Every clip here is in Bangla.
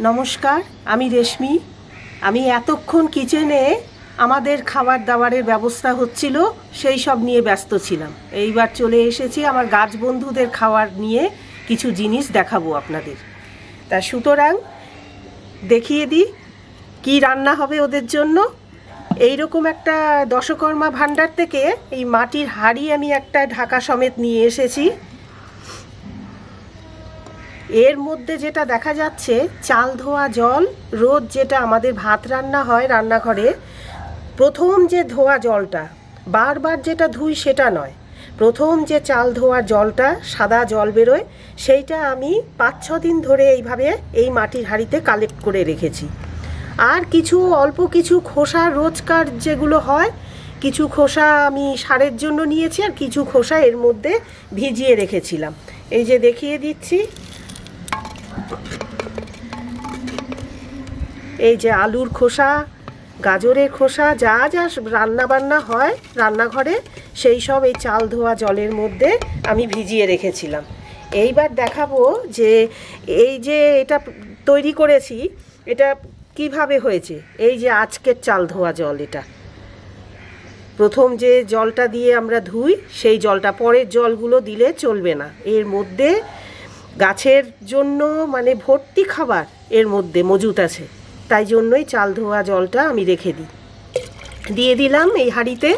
নমস্কার, আমি রেশমি। আমি এতক্ষণ কিচেনে আমাদের খাবার দাবারের ব্যবস্থা হচ্ছিল, সেই সব নিয়ে ব্যস্ত ছিলাম। এইবার চলে এসেছি আমার গাছ বন্ধুদের খাবার নিয়ে কিছু জিনিস দেখাবো আপনাদের। তা সুতরাং দেখিয়ে দিই কি রান্না হবে ওদের জন্য। এইরকম একটা দশকর্মা ভাণ্ডার থেকে এই মাটির হাঁড়ি আমি একটা ঢাকা সমেত নিয়ে এসেছি। এর মধ্যে যেটা দেখা যাচ্ছে চাল ধোয়া জল, রোজ যেটা আমাদের ভাত রান্না হয় রান্নাঘরে, প্রথম যে ধোয়া জলটা, বারবার যেটা ধুই সেটা নয়, প্রথম যে চাল ধোয়ার জলটা সাদা জল বেরোয়, সেইটা আমি 5-6 দিন ধরে এইভাবে এই মাটির হাঁড়িতে কালেক্ট করে রেখেছি। আর কিছু অল্প কিছু খোসা রোজকার যেগুলো হয়, কিছু খোসা আমি সারের জন্য নিয়েছি, আর কিছু খোসা এর মধ্যে ভিজিয়ে রেখেছিলাম। এই যে দেখিয়ে দিচ্ছি, এই যে আলুর খোসা, গাজরের খোসা, যা যা রান্নাবান্না হয় রান্নাঘরে সেই সব এই চাল ধোয়া জলের মধ্যে আমি ভিজিয়ে রেখেছিলাম। এইবার দেখাবো যে এই যে এটা তৈরি করেছি এটা কিভাবে হয়েছে। এই যে আজকের চাল ধোয়া জল, এটা প্রথম যে জলটা দিয়ে আমরা ধুই সেই জলটা, পরের জলগুলো দিলে চলবে না। এর মধ্যে গাছের জন্য মানে ভর্তি খাবার এর মধ্যে মজুত আছে, তাই জন্যই চাল ধোয়া জলটা আমি রেখে দিই। দিয়ে দিলাম এই হাঁড়িতে।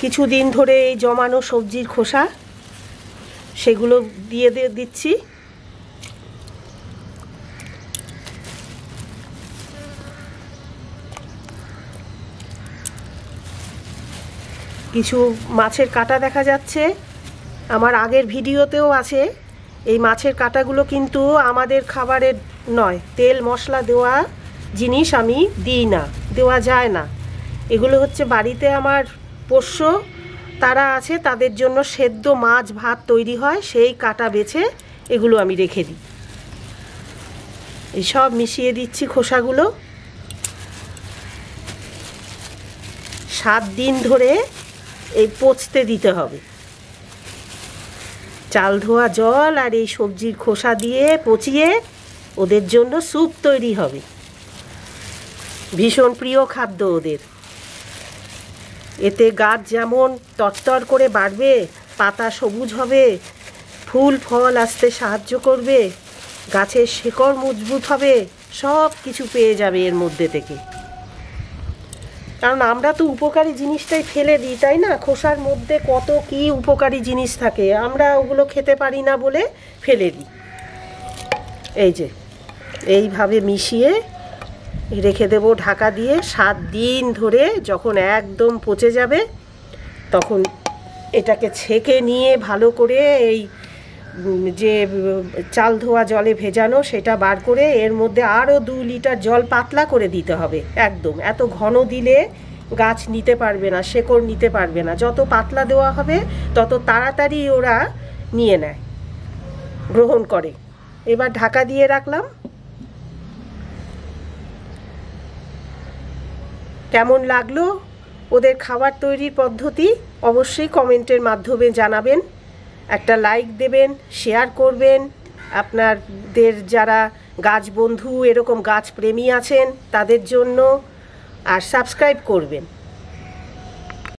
কিছুদিন ধরে এই জমানো সবজির খোসা সেগুলো দিয়ে দিচ্ছি। কিছু মাছের কাঁটা দেখা যাচ্ছে, আমার আগের ভিডিওতেও আছে। এই মাছের কাঁটাগুলো কিন্তু আমাদের খাবারের নয়, তেল মশলা দেওয়া জিনিস আমি দিই না, দেওয়া যায় না। এগুলো হচ্ছে বাড়িতে আমার পোষ্য তারা আছে, তাদের জন্য সেদ্ধ মাছ ভাত তৈরি হয়, সেই কাঁটা বেছে এগুলো আমি রেখে দিই। এই সব মিশিয়ে দিচ্ছি খোসাগুলো। 7 দিন ধরে এই পচতে দিতে হবে। চাল ধোয়া জল আর এই সবজির খোসা দিয়ে পচিয়ে ওদের জন্য স্যুপ তৈরি হবে। ভীষণ প্রিয় খাদ্য ওদের। এতে গাছ যেমন তরতর করে বাড়বে, পাতা সবুজ হবে, ফুল ফল আসতে সাহায্য করবে, গাছের শেকড় মজবুত হবে, সব কিছু পেয়ে যাবে এর মধ্যে থেকে। কারণ আমরা তো উপকারী জিনিসটাই ফেলে দিই, তাই না? খোসার মধ্যে কত কি উপকারী জিনিস থাকে, আমরা ওগুলো খেতে পারি না বলে ফেলে দিই। এই যে এইভাবে মিশিয়ে রেখে দেবো ঢাকা দিয়ে 7 দিন ধরে। যখন একদম পচে যাবে তখন এটাকে ছেঁকে নিয়ে ভালো করে এই যে চাল ধোয়া জলে ভেজানো সেটা বার করে এর মধ্যে আরও 2 লিটার জল পাতলা করে দিতে হবে। একদম এত ঘন দিলে গাছ নিতে পারবে না, শেকড় নিতে পারবে না। যত পাতলা দেওয়া হবে তত তাড়াতাড়ি ওরা নিয়ে নেয়, গ্রহণ করে। এবার ঢাকা দিয়ে রাখলাম। কেমন লাগলো ওদের খাবার তৈরির পদ্ধতি অবশ্যই কমেন্টের মাধ্যমে জানাবেন। একটা লাইক দেবেন, শেয়ার করবেন আপনাদের যারা গাছ বন্ধু, এরকম গাছ প্রেমী আছেন তাদের জন্য, আর সাবস্ক্রাইব করবেন।